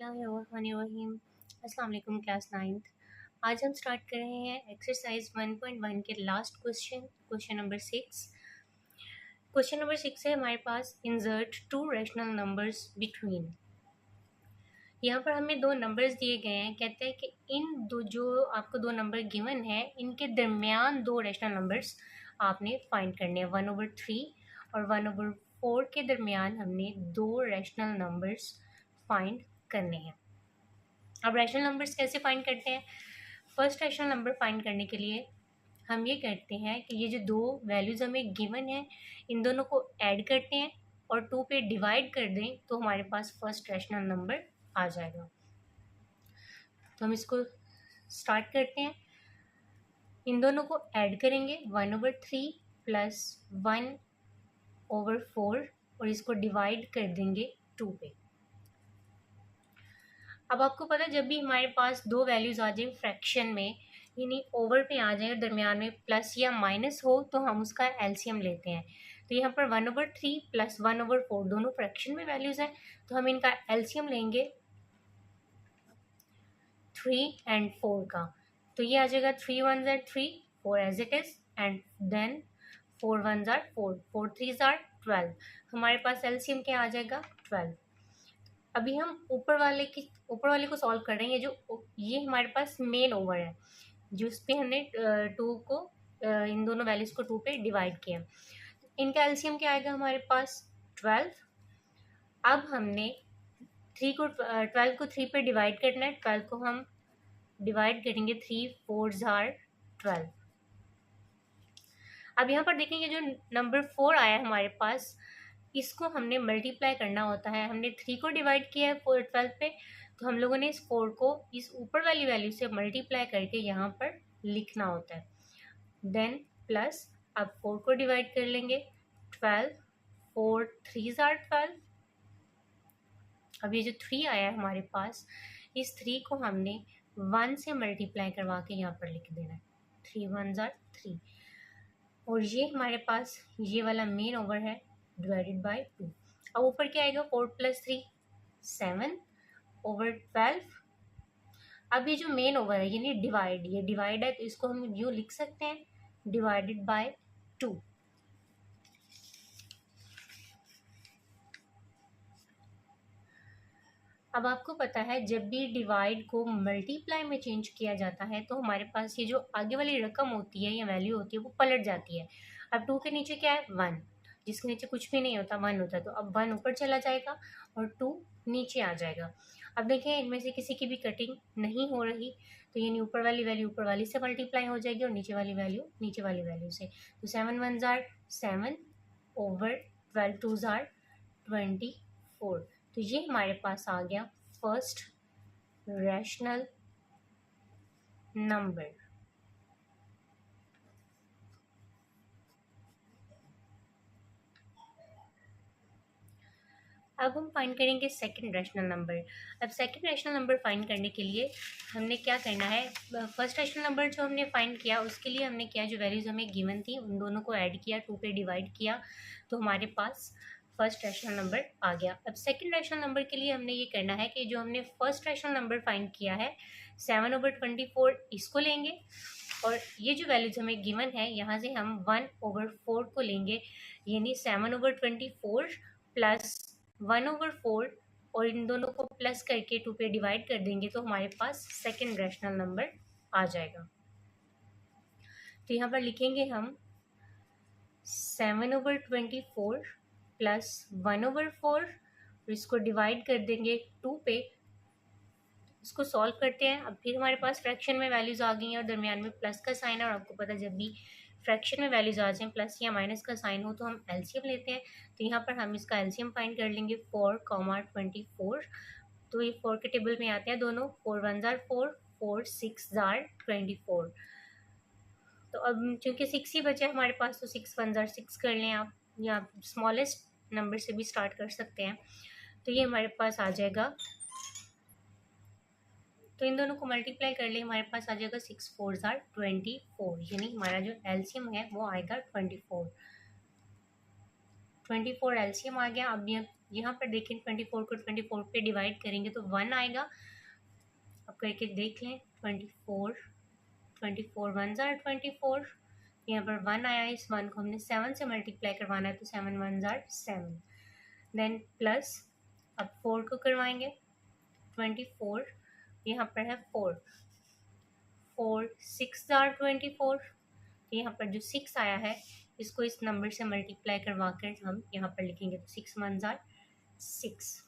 बिस्मिल्लाहिर्रहमानिर्रहीम। अस्सलाम वालेकुम क्लास 9th। आज हम स्टार्ट कर रहे हैं एक्सरसाइज 1.1 के last question, question number 6। Question number 6 है हमारे पास, insert two rational numbers between. यहाँ पर हमें दो नंबर्स दिए गए हैं। कहते हैं कि इन दो जो आपको दो नंबर गिवन है, इनके दरमियान दो रैशनल नंबर्स आपने फाइंड करने हैं। 1/3 और 1/4 के दरमियान हमने दो रैशनल नंबर्स फाइंड करने हैं। अब रैशनल नंबर्स कैसे फाइंड करते हैं? फर्स्ट रैशनल नंबर फाइंड करने के लिए हम ये करते हैं कि ये जो दो वैल्यूज़ हमें गिवन है, इन दोनों को ऐड करते हैं और 2 पे डिवाइड कर दें तो हमारे पास फर्स्ट रैशनल नंबर आ जाएगा। तो हम इसको स्टार्ट करते हैं। इन दोनों को ऐड करेंगे, 1/3 प्लस 1/4 और इसको डिवाइड कर देंगे 2 पे। अब आपको पता है, जब भी हमारे पास दो वैल्यूज़ आ जाए फ्रैक्शन में, यानी ओवर पे आ जाए, दरमियान में प्लस या माइनस हो, तो हम उसका एलसीएम लेते हैं। तो यहाँ पर 1/3 प्लस 1/4 दोनों फ्रैक्शन में वैल्यूज़ हैं, तो हम इनका एलसीएम लेंगे 3 एंड 4 का। तो ये आ जाएगा 3 1s are 3, 4 as it is, and then 4 1s are 4, 4 3s are 12। हमारे पास एलसीएम क्या आ जाएगा? 12। अभी हम ऊपर वाले को सॉल्व कर रहे हैं। ये हमारे पास मेन ओवर है, जिस पे हमने 2 को इन दोनों वैल्यूज को 2 पे डिवाइड किया। इनका एलसीएम क्या आएगा हमारे पास? 12। अब हमने 12 को 3 पे डिवाइड करना है। 12 को हम डिवाइड करेंगे, 3 4s are 12। अब यहाँ पर देखेंगे जो नंबर 4 आया है हमारे पास, इसको हमने मल्टीप्लाई करना होता है। हमने 3 को डिवाइड किया है 12 पे, तो हम लोगों ने इस 4 को इस ऊपर वाली वैल्यू से मल्टीप्लाई करके यहाँ पर लिखना होता है। देन प्लस, अब 4 को डिवाइड कर लेंगे, 12, 4 3s are 12। अब ये जो 3 आया है हमारे पास, इस 3 को हमने 1 से मल्टीप्लाई करवा के यहाँ पर लिख देना है। 3 1s are 3। और ये हमारे पास ये वाला मेन ओवर है, डिवाइडेड बाय 2। अब ऊपर क्या आएगा? 4 + 3 7/12। अब ये जो मेन ओवर है, यानी ये डिवाइड है, तो इसको हम यूँ लिख सकते हैं, डिवाइडेड बाय 2। अब आपको पता है, जब भी डिवाइड को मल्टीप्लाई में चेंज किया जाता है, तो हमारे पास ये जो आगे वाली रकम होती है या वैल्यू होती है, वो पलट जाती है। अब 2 के नीचे क्या है? 1, जिसके नीचे कुछ भी नहीं होता, 1 होता है। तो अब 1 ऊपर चला जाएगा और 2 नीचे आ जाएगा। अब देखें, इनमें से किसी की भी कटिंग नहीं हो रही, तो यानी ऊपर वाली वैल्यू ऊपर वाली से मल्टीप्लाई हो जाएगी और नीचे वाली वैल्यू नीचे वाली वैल्यू से। तो 7 1s are 7/12 2s are 24। तो ये हमारे पास आ गया फर्स्ट रैशनल नंबर। अब हम फाइंड करेंगे सेकंड रैशनल नंबर। अब सेकंड रैशनल नंबर फाइंड करने के लिए हमने क्या करना है? फर्स्ट रैशनल नंबर जो हमने फाइंड किया, उसके लिए हमने क्या, जो वैल्यूज हमें गिवन थी उन दोनों को ऐड किया, 2 पे डिवाइड किया, तो हमारे पास फर्स्ट रैशनल नंबर आ गया। अब सेकंड रैशनल नंबर के लिए हमने ये करना है कि जो हमने फर्स्ट रैशनल नंबर फाइंड किया है 7/24, इसको लेंगे, और ये जो वैल्यूज हमें गिवन है, यहाँ से हम 1/4 को लेंगे, यानी 7/24 प्लस 1/4, और इन दोनों को प्लस करके 2 पे डिवाइड कर देंगे, तो हमारे पास सेकंड रैशनल नंबर आ जाएगा। तो यहाँ पर लिखेंगे हम 7/24 प्लस 1/4, इसको डिवाइड कर देंगे 2 पे। इसको सॉल्व करते हैं। अब फिर हमारे पास फ्रैक्शन में वैल्यूज़ आ गई हैं और दरमियान में प्लस का साइन है, और आपको पता है, जब भी फ्रैक्शन में वैल्यूज़ आ जाएं प्लस या माइनस का साइन हो, तो हम एलसीएम लेते हैं। तो यहाँ पर हम इसका एलसीएम फाइंड कर लेंगे, 4, 24। ये 4 के टेबल में आते हैं दोनों, 4 1s are 4, 4 6s are 24। तो अब चूँकि 6 ही बचे हमारे पास, तो 6 1s are 6 कर लें आप, या स्मॉलेस्ट नंबर से भी स्टार्ट कर सकते हैं। तो ये हमारे पास आ जाएगा, तो इन दोनों को मल्टीप्लाई कर ले, हमारे पास आ जाएगा 6 4s are 24, यानी हमारा जो एलसीएम है वो आएगा 24 एलसीएम आ गया। अब ये यहाँ पर देखें 24 को 24 पे डिवाइड करेंगे तो 1 आएगा। अब करके देख लें 24 वन ज़ार 24, यहाँ पर 1 आया, इस 1 को हमने 7 से मल्टीप्लाई करवाना है तो 7 वन ज़ार 7, देन प्लस अब 4 को करवाएंगे 24, यहाँ पर है 4 6 ज़ार 24, यहाँ पर जो 6 आया है इसको इस नंबर से मल्टीप्लाई करवा कर हम यहाँ पर लिखेंगे तो 6 वन ज़ार 6,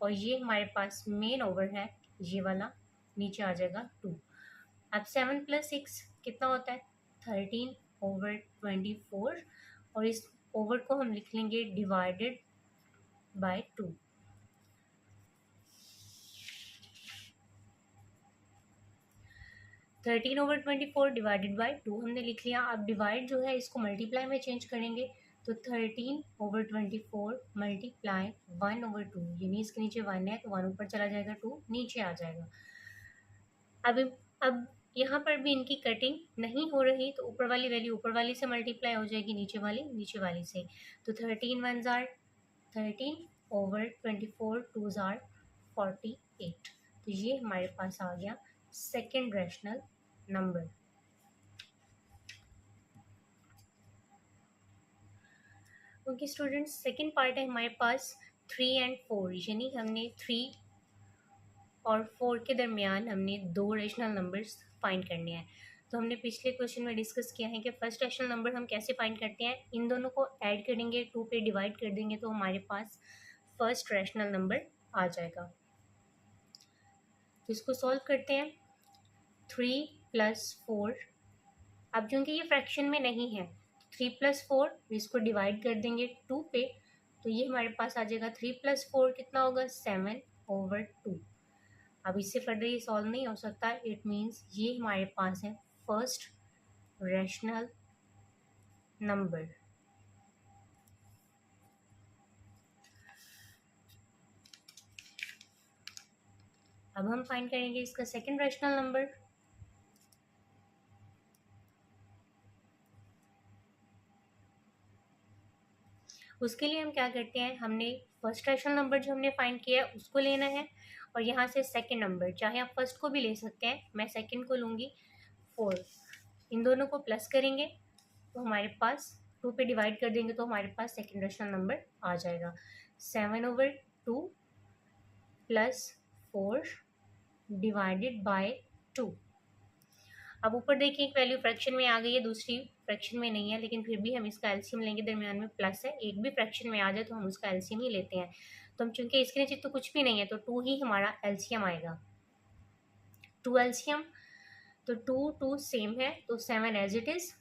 और ये हमारे पास मेन ओवर है ये वाला, नीचे आ जाएगा 2। अब 7 + 6 कितना होता है 13/24, और इस ओवर को हम लिख लेंगे divided by 2। Thirteen over 24 divided by 2 हमने लिख लिया। अब डिवाइड जो है इसको मल्टीप्लाई में चेंज करेंगे तो 13/24 मल्टीप्लाई 1/2, यानी इसके नीचे 1 है तो 1 ऊपर चला जाएगा, 2 नीचे आ जाएगा। अब यहाँ पर भी इनकी कटिंग नहीं हो रही तो ऊपर वाली वैल्यू ऊपर वाली से मल्टीप्लाई हो जाएगी, नीचे वाली से। तो 13 वन ज़ार 13/24 2 ज़ार 48, तो ये हमारे पास आ गया second rational number. Okay students, second part है हमारे पास 3 और 4, यानी हमने 3 और 4 के दरमियान हमने 2 रेशनल नंबर्स फाइंड करने हैं। तो हमने पिछले क्वेश्चन में डिस्कस किया है कि फर्स्ट रेशनल नंबर हम कैसे फाइंड करते हैं, इन दोनों को ऐड करेंगे, 2 पे डिवाइड कर देंगे तो हमारे पास फर्स्ट रेशनल नंबर आ जाएगा। तो इसको सॉल्व करते हैं। 3 + 4, अब क्योंकि ये फ्रैक्शन में नहीं है 3 + 4 इसको डिवाइड कर देंगे 2 पे, तो ये हमारे पास आ जाएगा 3 + 4 कितना होगा 7/2। अब इससे फर्दर ये सॉल्व नहीं हो सकता, इट मीन्स ये हमारे पास है फर्स्ट रैशनल नंबर। अब हम फाइंड करेंगे इसका सेकंड रैशनल नंबर। उसके लिए हम क्या करते हैं, हमने फर्स्ट रैशनल नंबर जो हमने फाइंड किया है उसको लेना है, और यहाँ से सेकंड नंबर, चाहे आप फर्स्ट को भी ले सकते हैं, मैं सेकंड को लूँगी 4, इन दोनों को प्लस करेंगे तो हमारे पास 2 पे डिवाइड कर देंगे तो हमारे पास सेकंड रैशनल नंबर आ जाएगा 7/2 + 4 डिवाइडेड बाय 2। अब ऊपर देखिए एक वैल्यू फ्रैक्शन में आ गई है, दूसरी फ्रैक्शन में नहीं है, लेकिन फिर भी हम इसका एलसीएम लेंगे, दरमियान में प्लस है, एक भी फ्रैक्शन में आ जाए तो हम उसका एलसीएम ही लेते हैं। तो हम चूंकि इसके नीचे तो कुछ भी नहीं है तो 2 ही हमारा एलसीएम आएगा, 2 एलसीएम, तो 2 सेम है तो 7 एज इट इज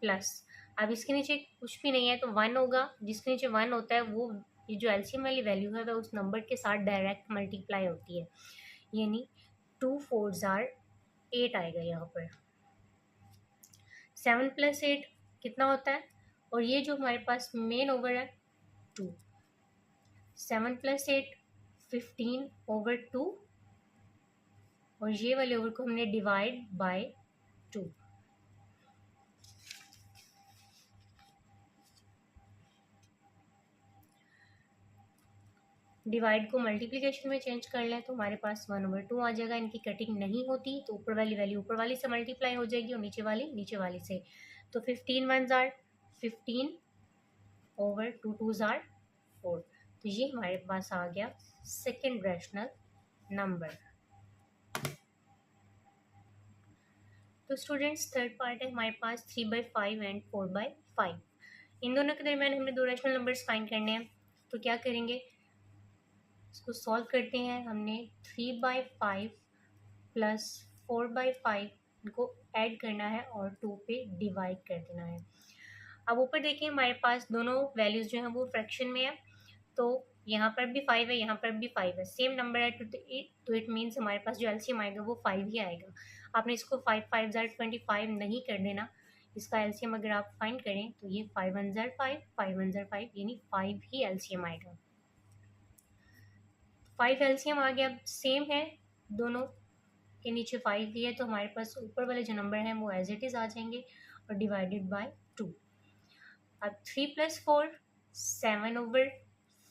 प्लस, अब इसके नीचे कुछ भी नहीं है तो 1 होगा, जिसके नीचे 1 होता है वो ये जो एलसीएम वाली वैल्यू है वह उस नंबर के साथ डायरेक्ट मल्टीप्लाई होती है, यानी 2 4 ज़ार 8 आएगा यहाँ पर। 7 + 8 कितना होता है, और ये जो हमारे पास मेन ओवर है 2, 7 + 8 15/2, और ये वाले ओवर को हमने डिवाइड बाय 2। डिवाइड को मल्टीप्लिकेशन में चेंज कर लें तो हमारे पास 1/2 आ जाएगा। इनकी कटिंग नहीं होती तो ऊपर वाली वैल्यू ऊपर वाली से मल्टीप्लाई हो जाएगी और नीचे वाली से, तो 15 वन ज़ार 15/2 2 ज़ार 4, तो ये हमारे पास आ गया सेकेंड रैशनल नंबर। तो स्टूडेंट्स थर्ड पार्ट है हमारे पास 3/5 एंड 4/5। इन दोनों के दरमियान हमने 2 रैशनल नंबर्स फाइंड करने हैं, तो क्या करेंगे, इसको सॉल्व करते हैं। हमने 3/5 + 4/5 इनको ऐड करना है और 2 पे डिवाइड कर देना है। अब ऊपर देखिए हमारे पास दोनों वैल्यूज़ जो हैं वो फ्रैक्शन में है, तो यहाँ पर भी 5 है, यहाँ पर भी 5 है, सेम नंबर है, तो इट मीन्स हमारे पास जो एलसीएम आएगा वो 5 ही आएगा। आपने इसको 5 5 ज़ार 25 नहीं कर देना, इसका एलसीएम अगर आप फाइंड करें तो ये 5 1 ज़ार 5 5 1 ज़ार 5, यानी 5 ही एलसीएम आएगा। 5 एलसीएम आ गया, सेम है, दोनों के नीचे 5 ही है, तो हमारे पास ऊपर वाले जो नंबर हैं वो एज इट इज़ आ जाएंगे और डिवाइडेड बाय 2। अब 3 + 4 7/5,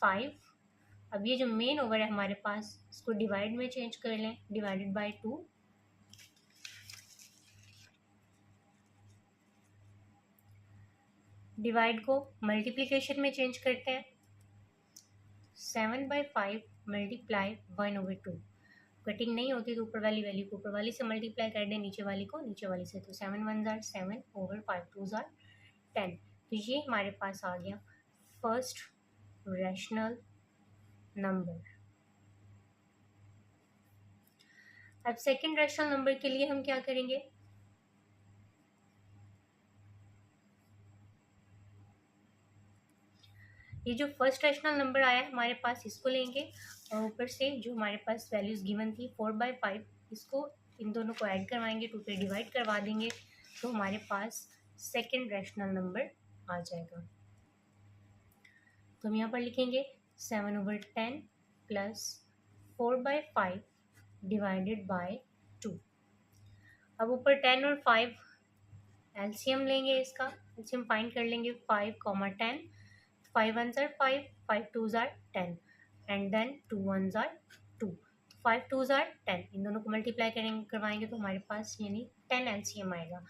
5। अब ये जो मेन ओवर है हमारे पास, इसको डिवाइड में चेंज कर लें, डिवाइडेड बाय 2। डिवाइड को मल्टीप्लिकेशन में चेंज करते हैं, 7/5 मल्टीप्लाई 1/2। कटिंग नहीं होती तो ऊपर वाली वैल्यू को ऊपर वाली से मल्टीप्लाई कर दें, नीचे वाली को नीचे वाली से, तो 7 1 आर 7 ओवर 5 2 आर 10। तो ये हमारे पास आ गया फर्स्ट रैशनल नंबर। अब सेकंड रैशनल नंबर के लिए हम क्या करेंगे, ये जो फर्स्ट रैशनल नंबर आया है हमारे पास, इसको लेंगे और ऊपर से जो हमारे पास वैल्यूज गिवन थी 4/5, इसको इन दोनों को ऐड करवाएंगे, 2 पे डिवाइड करवा देंगे, तो हमारे पास सेकंड रैशनल नंबर आ जाएगा। तो हम यहाँ पर लिखेंगे 7/10 प्लस 4/5 डिवाइडेड बाय 2। अब ऊपर 10 और 5 एलसीएम लेंगे, इसका एलसीएम फाइंड कर लेंगे, 5, 10, 5 1s are 5, 5 2s are 10, and then 2 1s are 2, 5 2s are 10, इन दोनों को मल्टीप्लाई करेंगे करवाएंगे तो हमारे पास यानी 10 एलसीएम आएगा।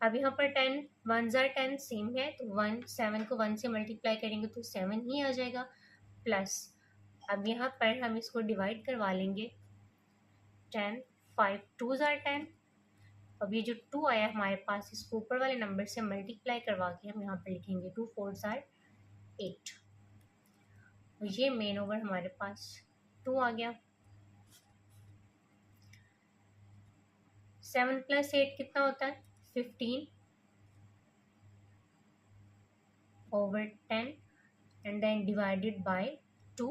अब यहाँ पर 10 1s are 10 सेम है, तो 1 7 को 1 से मल्टीप्लाई करेंगे तो 7 ही आ जाएगा, प्लस अब यहाँ पर हम इसको डिवाइड करवा लेंगे, 10 5 2s are 10। अब ये जो 2 आया हमारे पास, इसको ऊपर वाले नंबर से मल्टीप्लाई करवा के हम यहाँ पर लिखेंगे 2 4s are 8। ये मेन ओवर हमारे पास 2 आ गया। 7 + 8 कितना होता है, 15 over 10 and then divided by 2।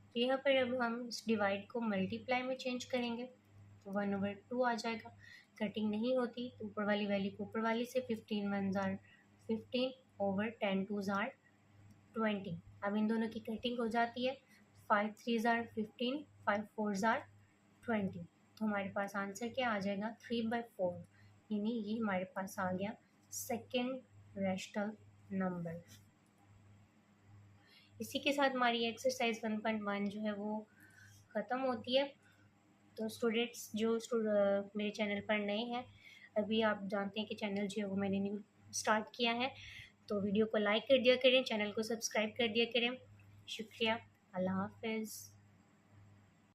तो यहाँ पर अब हम इस डिवाइड को मल्टीप्लाई में चेंज करेंगे, तो 1/2 आ जाएगा। कटिंग नहीं होती तो ऊपर वाली वैल्यू को ऊपर वाली से, 15 1s are 15 over 10 2s are 20। अब इन दोनों की कटिंग हो जाती है, 5 3s are 15, 5 4s are 20। तो हमारे पास आंसर क्या आ जाएगा, 3/4, यानी ये हमारे पास आ गया सेकेंड रैशनल नंबर। इसी के साथ हमारी एक्सरसाइज 1.1 जो है वो ख़त्म होती है। तो स्टूडेंट्स जो मेरे चैनल पर नए हैं, अभी आप जानते हैं कि चैनल जो है वो मैंने न्यू स्टार्ट किया है, तो वीडियो को लाइक कर दिया करें, चैनल को सब्सक्राइब कर दिया करें। शुक्रिया, अल्लाह हाफिज़।